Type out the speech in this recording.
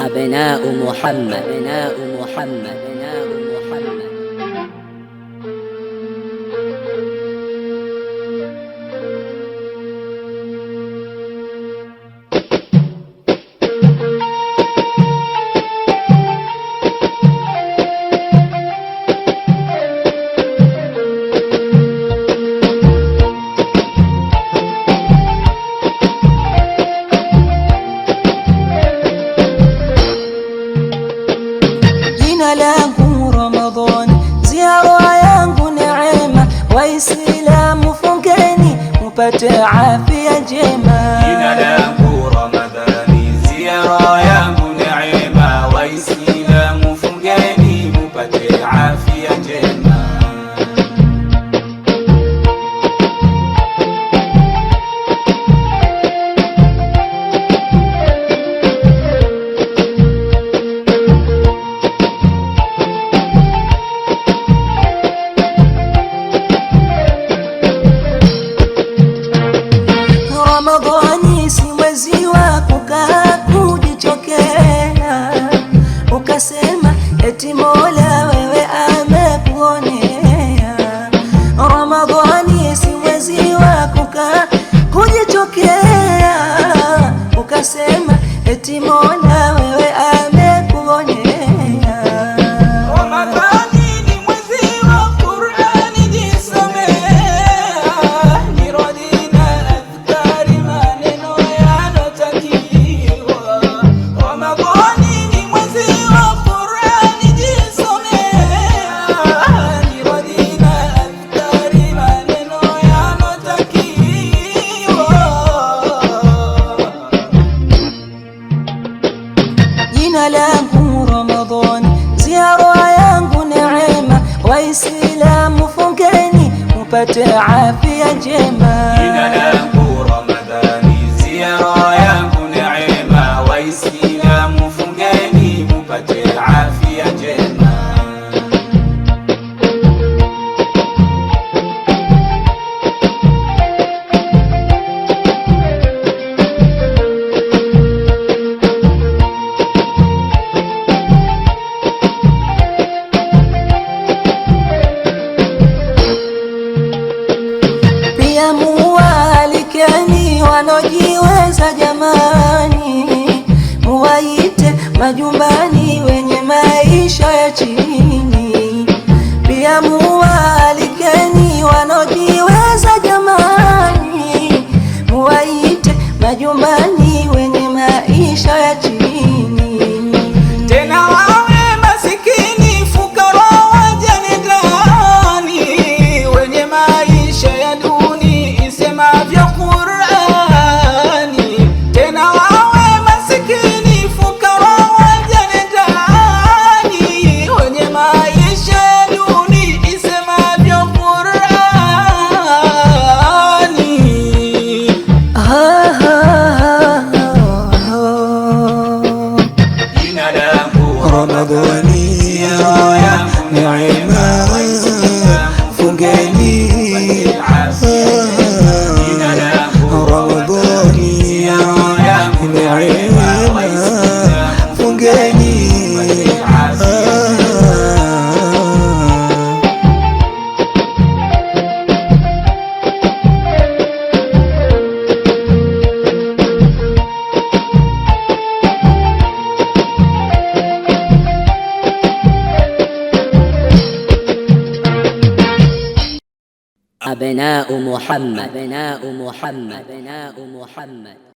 أبناء محمد، أبناء محمد، أبناء محمد. Jina langu Ramadhan, ziara yangu neema, Waislamu fungeni mupate afya njema. Jina langu Ramadhani, ziara yangu neema, Waislamu fungeni mupate afya njema. Ramadhani si mwezi wa kukaa kujichokea, ukasema eti Mola wewe amekuonea. Ramadhani si mwezi wa kukaa kujichokea, ukasema eti Mola wewe amekuonea. Jina langu Ramadhan, ziara yangu neema, Waislamu fungeni mupate afya njema. Jina langu Ramadhani, ziara yangu neema, Waislamu fungeni mupate afya njema. Pia muwalikeni wanojiweza jamani, muwaite majumbani wenye maisha ya chini. Pia muwalikeni wanojiweza jamani, muwaite majumbani wenye maisha ya chini. Tena wawe masikini, fukara, wajane ndani, wenye maisha ya duni isemavyo Qur'ani. Tena wawe masikini, fukara, wajane ndani, wenye maisha ya duni isemavyo Qur'ani. Jina langu Ramadhani, ziara yangu neema, Waislamu fungeni. Jina langu Ramadhani, ziara yangu neema, Waislamu fungeni. أبناء محمد، أبناء محمد، أبناء محمد.